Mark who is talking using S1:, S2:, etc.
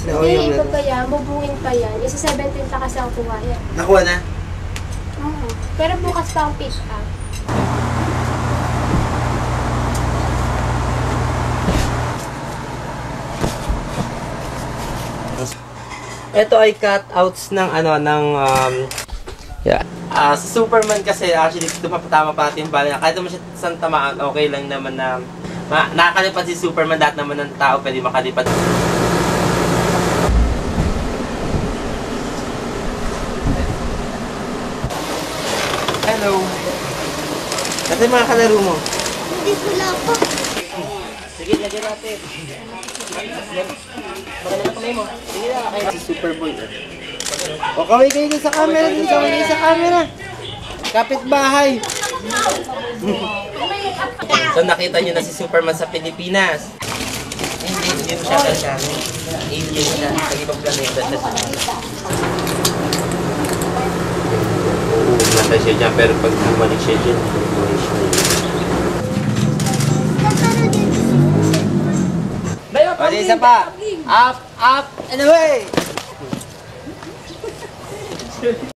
S1: Hindi, iba pa yan. Bubungin pa yan. Yung sa 17 pa kasi ang kuha yan.
S2: Nakuha na?
S1: Pero bukas pa ang pick up.
S2: Ito ay cutouts ng yeah. Sa Superman kasi actually tumapatama pa natin yung bala. Kahit naman siya isang tamaan, okay lang naman na nakakalipad si Superman, lahat naman ng tao pwede makalipad. Hello! Kasi mga kalaro mo?
S1: Hindi wala pa.
S2: Sige, lagyan natin. Baka na kamay mo. Sige na, kaya si Superboy. O, kaway kayo dun sa camera, kaway kayo sa camera. Kapit-bahay. So, nakita nyo na si Superman sa Pilipinas. Alien siya na siya. Alien siya. Sa ibang planeta na siya. Nasa siya dyan, pero pag bumalik siya dyan, bumalik siya dyan. Pwede isa pa. Up, up, and away!